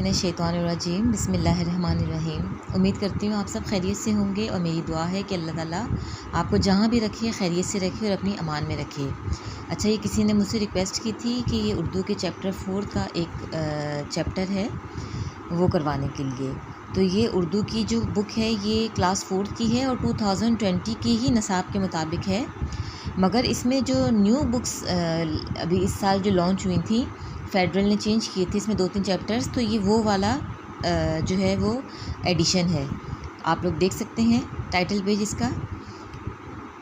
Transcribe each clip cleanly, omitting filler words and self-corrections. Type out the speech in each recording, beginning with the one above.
मिनश्शैतानिर्रजीम बिस्मिल्लाहिर्रहमानिर्रहीम। उम्मीद करती हूँ आप सब खैरियत से होंगे और मेरी दुआ है कि अल्लाह ताला आपको जहाँ भी रखे खैरियत से रखे और अपनी अमान में रखे। अच्छा, ये किसी ने मुझसे रिक्वेस्ट की थी कि ये उर्दू के चैप्टर 4 का एक चैप्टर है वो करवाने के लिए। तो ये उर्दू की जो बुक है ये क्लास 4 की है और 2020 की ही निसाब के मुताबिक है, मगर इसमें जो न्यू बुक्स अभी इस साल जो लॉन्च हुई थी, फेडरल ने चेंज किए थे इसमें 2-3 चैप्टर्स, तो ये वो वाला जो है वो एडिशन है। आप लोग देख सकते हैं टाइटल पेज इसका,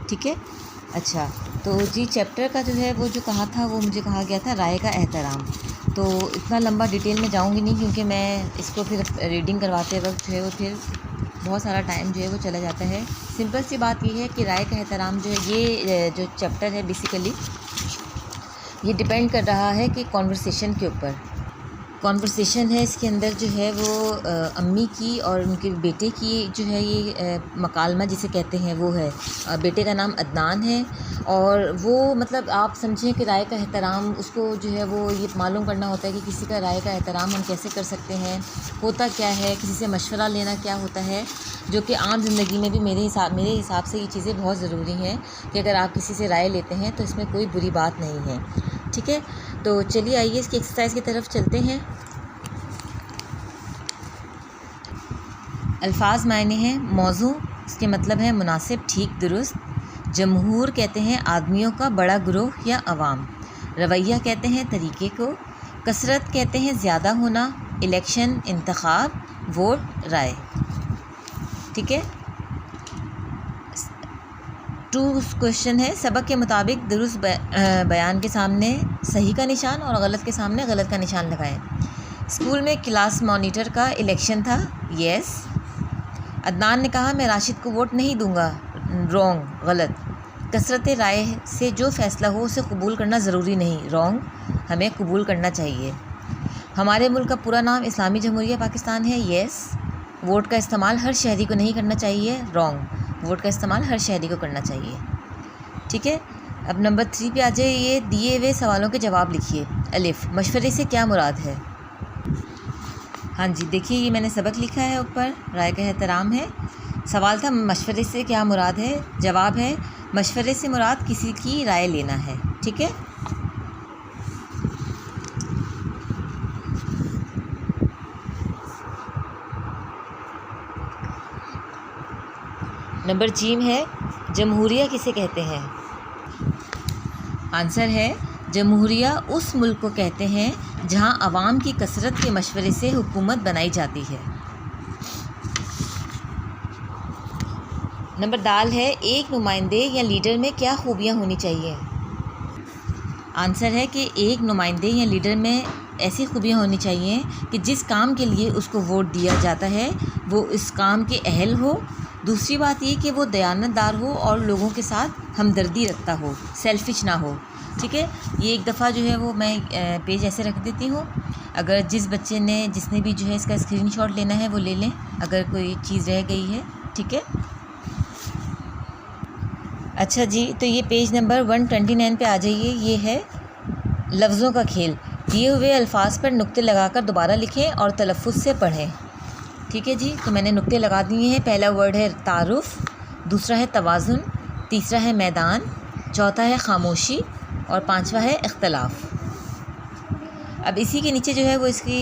ठीक है। अच्छा, तो जी चैप्टर का जो है वो जो कहा था वो मुझे कहा गया था राय का एहतराम। तो इतना लंबा डिटेल में जाऊंगी नहीं क्योंकि मैं इसको फिर रीडिंग करवाते वक्त जो है वो फिर बहुत सारा टाइम जो है वो चला जाता है। सिंपल सी बात ये है कि राय का एहतराम जो है ये जो चैप्टर है बेसिकली ये डिपेंड कर रहा है कि कॉन्वर्सेशन के ऊपर। कॉन्वर्सेशन है इसके अंदर जो है वो अम्मी की और उनके बेटे की जो है ये मकालमा जिसे कहते हैं वो है। बेटे का नाम अदनान है और वो मतलब आप समझें कि राय का एहतराम उसको जो है वो ये मालूम करना होता है कि किसी का राय का एहतराम हम कैसे कर सकते हैं, होता क्या है, किसी से मशवरा लेना क्या होता है, जो कि आम ज़िंदगी में भी मेरे हिसाब से ये चीज़ें बहुत ज़रूरी हैं कि अगर आप किसी से राय लेते हैं तो इसमें कोई बुरी बात नहीं है, ठीक है। तो चलिए आइए इसकी एक्सरसाइज की तरफ चलते हैं। अल्फाज मायने हैं मौजू, इसके मतलब है मुनासिब, ठीक, दुरुस्त। जमहूर कहते हैं आदमियों का बड़ा ग्रोह या अवाम। रवैया कहते हैं तरीक़े को। कसरत कहते हैं ज़्यादा होना। इलेक्शन इंतखाब, वोट, राय, ठीक है। 2 क्वेश्चन है। सबक के मुताबिक दुरुस्त बयान के सामने सही का निशान और गलत के सामने गलत का निशान लगाएं। स्कूल में क्लास मॉनिटर का इलेक्शन था, यस। अदनान ने कहा मैं राशिद को वोट नहीं दूंगा, रॉन्ग, गलत। कसरत राय से जो फ़ैसला हो उसे कबूल करना ज़रूरी नहीं, रॉन्ग, हमें कबूल करना चाहिए। हमारे मुल्क का पूरा नाम इस्लामी जमहूरिया पाकिस्तान है, यस। वोट का इस्तेमाल हर शहरी को नहीं करना चाहिए, रॉन्ग, वोट का इस्तेमाल हर शहरी को करना चाहिए, ठीक है। अब नंबर 3 पे आ जाइए। ये दिए हुए सवालों के जवाब लिखिए। अलिफ, मशवरे से क्या मुराद है? हाँ जी, देखिए ये मैंने सबक लिखा है ऊपर, राय का एहतराम है। सवाल था मशवरे से क्या मुराद है, जवाब है मशवरे से मुराद किसी की राय लेना है, ठीक है। नंबर जीम है जमहूरिया किसे कहते हैं? आंसर है जमहूरिया उस मुल्क को कहते हैं जहां अवाम की कसरत के मशवरे से हुकूमत बनाई जाती है। नंबर दाल है एक नुमाइंदे या लीडर में क्या खूबियां होनी चाहिए? आंसर है कि एक नुमाइंदे या लीडर में ऐसी खूबियां होनी चाहिए कि जिस काम के लिए उसको वोट दिया जाता है वो इस काम के अहल हो। दूसरी बात ये कि वो दयानतदार हो और लोगों के साथ हमदर्दी रखता हो, सेल्फिश ना हो, ठीक है। ये एक दफ़ा जो है वो मैं पेज ऐसे रख देती हूँ, अगर जिस बच्चे ने जिसने भी जो है इसका स्क्रीनशॉट लेना है वो ले लें अगर कोई चीज़ रह गई है, ठीक है। अच्छा जी, तो ये पेज नंबर 129 पे आ जाइए। ये है लफ्ज़ों का खेल। दिए हुए अल्फाज पर नुक्ते लगाकर दोबारा लिखें और तलफ़्फ़ुज़ से पढ़ें, ठीक है जी। तो मैंने नुक्ते लगा दिए हैं। पहला वर्ड है तारुफ़, दूसरा है तवाज़ुन, तीसरा है मैदान, चौथा है खामोशी और 5वां है इख्तलाफ। अब इसी के नीचे जो है वो इसकी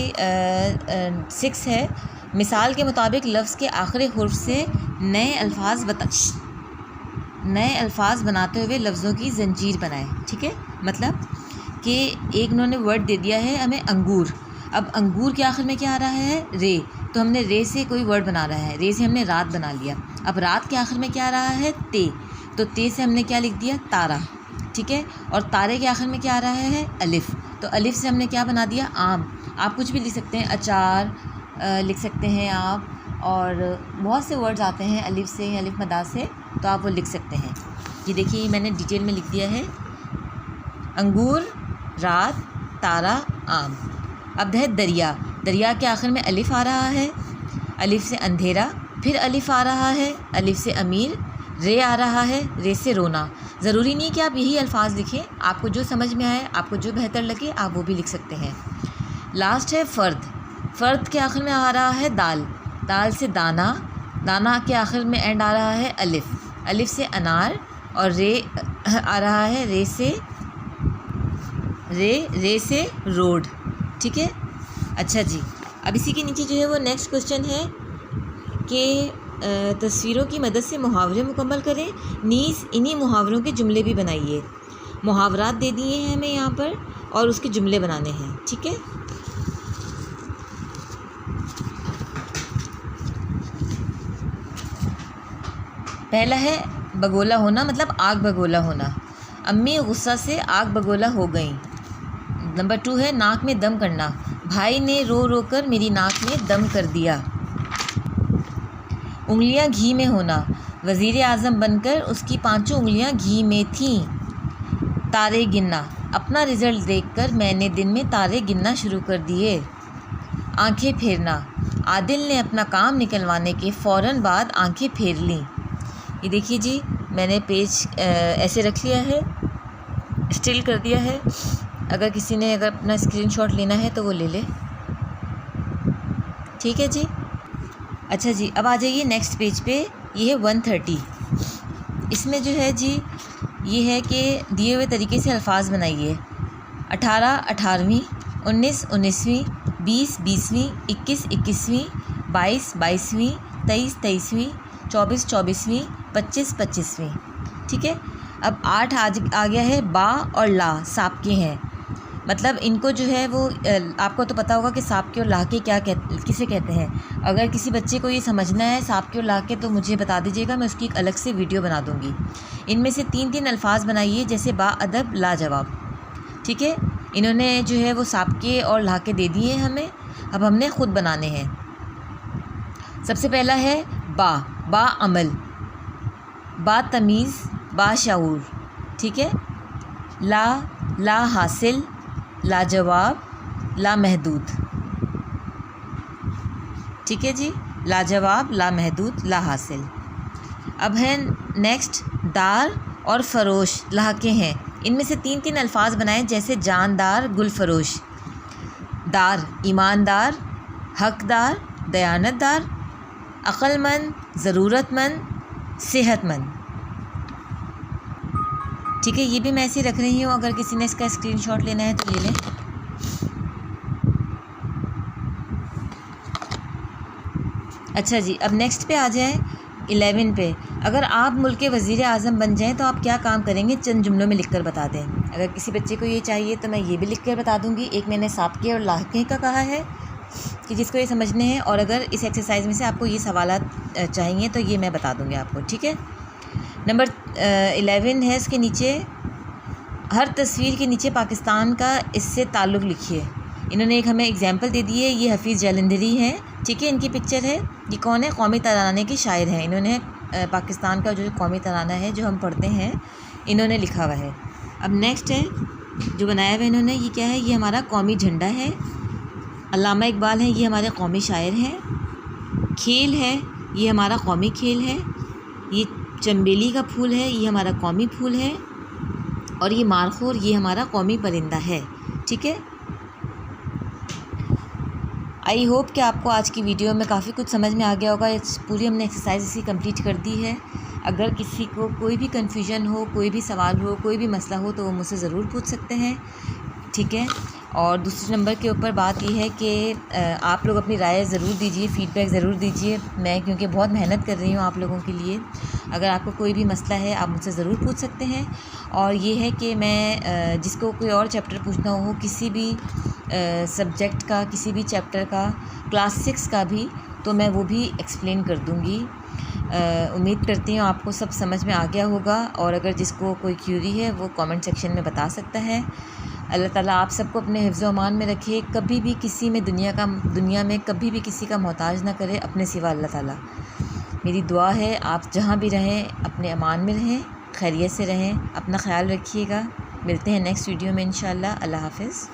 6 है। मिसाल के मुताबिक लफ्ज़ के आखिरी हुर्फ से नए अल्फाज बनाते हुए लफ्ज़ों की ज़ंजीर बनाएं, ठीक है। मतलब कि एक उन्होंने वर्ड दे दिया है हमें अंगूर। अब अंगूर के आखिर में क्या आ रहा है? रे, तो हमने रे से कोई वर्ड बना रहा है, रे से हमने रात बना लिया। अब रात के आखिर में क्या आ रहा है? ते, तो ते से हमने क्या लिख दिया? तारा, ठीक है। और तारे के आखिर में क्या आ रहा है? अलिफ, तो अलिफ से हमने क्या बना दिया? आम। आप कुछ भी लिख सकते हैं, अचार लिख सकते हैं आप, और बहुत से वर्ड्स आते हैं अलिफ से, अलिफ मदा से, तो आप वो लिख सकते हैं। ये देखिए मैंने डिटेल में लिख दिया है, अंगूर, रात, तारा, आम। अब है दरिया। दरिया के आखिर में अलिफ आ रहा है, अलिफ से अंधेरा, फिर अलिफ आ रहा है, अलिफ से अमीर, रे आ रहा है, रे से रोना। ज़रूरी नहीं कि आप यही अल्फाज लिखें, आपको जो समझ में आए, आपको जो बेहतर लगे आप वो भी लिख सकते हैं। लास्ट है फ़र्द। فرد کے آخر میں آ رہا ہے دال، دال سے دانا، دانا کے آخر میں اینڈ آ رہا ہے الف، الف سے انار، اور رے آ رہا ہے رے سے رے سے روڈ. ٹھیک ہے. اچھا جی، اب اسی کے نیچے جو ہے وہ نیکسٹ کوشچن ہے کہ تصویروں کی مدد سے محاورے مکمل کریں، نیز انہی محاوروں کے جملے بھی بنائیے. محاورات دے دیے ہیں ہمیں یہاں پر اور اس کے جملے بنانے ہیں. ٹھیک ہے. پہلا ہے بگولا ہونا، مطلب آگ بگولا ہونا. امی غصہ سے آگ بگولا ہو گئیں. نمبر 2 ہے ناک میں دم کرنا. بھائی نے رو رو کر میری ناک میں دم کر دیا. انگلیاں گھی میں ہونا. وزیر اعظم بن کر اس کی 5 انگلیاں گھی میں تھیں. تارے گننا. اپنا رزلٹ دیکھ کر میں نے دن میں تارے گننا شروع کر دیے. آنکھیں پھیرنا. عادل نے اپنا کام نکلوانے کے فوراً بعد آنکھیں پھیر لیں. یہ دیکھیے جی، میں نے پیج ایسے رکھ لیا ہے، اسٹل کر دیا ہے. اگر کسی نے اپنا اسکرین شاٹ لینا ہے تو وہ لے لے. ٹھیک ہے جی. اچھا جی، اب آ جائیے نیکسٹ پیج پہ. یہ ہے 130. اس میں جو ہے جی یہ ہے کہ دیے ہوئے طریقے سے الفاظ بنائیے. 18 18ویں، 19 19ویں، 20 20ویں، 21 21ویں، 22 22ویں، 23 23ویں، 24 24ویں، 25 25ویں. ٹھیک ہے. اب 8 آ گیا ہے با اور لا سابقے ہیں. مطلب ان کو جو ہے وہ آپ کو تو پتہ ہوگا کہ سابقے اور لاحقے کسے کہتے ہیں. اگر کسی بچے کو یہ سمجھنا ہے سابقے اور لاحقے تو مجھے بتا دیجیے گا، میں اس کی ایک الگ سے ویڈیو بنا دوں گی. ان میں سے 3 الفاظ بنائیے، جیسے با ادب لاجواب. ٹھیک ہے. انہوں نے جو ہے وہ سابقے اور لاحقے دے دیے ہیں ہمیں، اب ہم نے خود بنانے ہیں. سب سے پہلا ہے با عمل، با تمیز، با شعور. ٹھیک ہے. لا حاصل، لاجواب، لامحدود. ٹھیک ہے جی. لاجواب، لامحدود، لا حاصل. اب ہے نیکسٹ دار اور فروش لاحقے ہیں. ان میں سے 3 الفاظ بنائیں، جیسے جاندار، گل فروش. دار ایماندار، حقدار، دیانت دار. عقل مند، ضرورت مند، صحت مند. ٹھیک ہے. یہ بھی میں ایسے رکھ رہی ہوں، اگر کسی نے اس کا اسکرین شاٹ لینا ہے تو لے لیں. اچھا جی، اب نیکسٹ پہ آ جائیں 11 پہ. اگر آپ ملک کے وزیر اعظم بن جائیں تو آپ کیا کام کریں گے، چند جملوں میں لکھ کر بتا دیں. اگر کسی بچے کو یہ چاہیے تو میں یہ بھی لکھ کر بتا دوں گی. ایک میں نے سابقے اور لاحقے کا کہا ہے کہ جس کو یہ سمجھنے ہیں، اور اگر اس ایکسرسائز میں سے آپ کو یہ سوالات چاہیے تو یہ میں بتا دوں گی آپ کو. ٹھیک ہے. نمبر 11 ہے، اس کے نیچے ہر تصویر کے نیچے پاکستان کا اس سے تعلق لکھیے. انہوں نے ایک ہمیں اگزامپل دے دی ہے. یہ حفیظ جالندھری ہیں. ٹھیک ہے. ان کی پکچر ہے. یہ کون ہے؟ قومی ترانے کے شاعر ہیں. انہوں نے پاکستان کا جو قومی ترانہ ہے جو ہم پڑھتے ہیں، انہوں نے لکھا ہوا ہے. اب نیکسٹ ہے جو بنایا ہوا انہوں نے، یہ کیا ہے؟ یہ ہمارا قومی جھنڈا ہے. علامہ اقبال ہیں، یہ ہمارے قومی شاعر ہیں. کھیل ہے، یہ ہمارا قومی کھیل ہے. یہ چنبیلی کا پھول ہے، یہ ہمارا قومی پھول ہے. اور یہ مارخور، یہ ہمارا قومی پرندہ ہے. ٹھیک ہے. آئی ہوپ کہ آپ کو آج کی ویڈیو میں کافی کچھ سمجھ میں آ گیا ہوگا. پوری ہم نے ایکسرسائز اسی کمپلیٹ کر دی ہے. اگر کسی کو کوئی بھی کنفیوژن ہو، کوئی بھی سوال ہو، کوئی بھی مسئلہ ہو تو وہ مجھ سے ضرور پوچھ سکتے ہیں. ٹھیک ہے. اور دوسرے نمبر کے اوپر بات یہ ہے کہ آپ لوگ اپنی رائے ضرور دیجیے، فیڈ بیک ضرور دیجیے. میں کیونکہ بہت محنت کر رہی ہوں آپ لوگوں کے لیے. اگر آپ کو کوئی بھی مسئلہ ہے آپ مجھ سے ضرور پوچھ سکتے ہیں. اور یہ ہے کہ میں جس کو کوئی اور چیپٹر پوچھنا ہو، کسی بھی سبجیکٹ کا، کسی بھی چیپٹر کا، کلاس 6 کا بھی، تو میں وہ بھی ایکسپلین کر دوں گی. امید کرتی ہوں آپ کو سب سمجھ میں آ گیا ہوگا. اور اگر جس کو کوئی کیوری ہے وہ کامنٹ سیکشن میں بتا سکتا ہے. اللہ تعالیٰ آپ سب کو اپنے حفظ و امان میں رکھے. کبھی بھی کسی میں دنیا میں کبھی بھی کسی کا محتاج نہ کرے اپنے سوا اللہ تعالیٰ. میری دعا ہے آپ جہاں بھی رہیں اپنے امان میں رہیں، خیریت سے رہیں. اپنا خیال رکھیے گا. ملتے ہیں نیکسٹ ویڈیو میں انشاءاللہ. اللہ حافظ.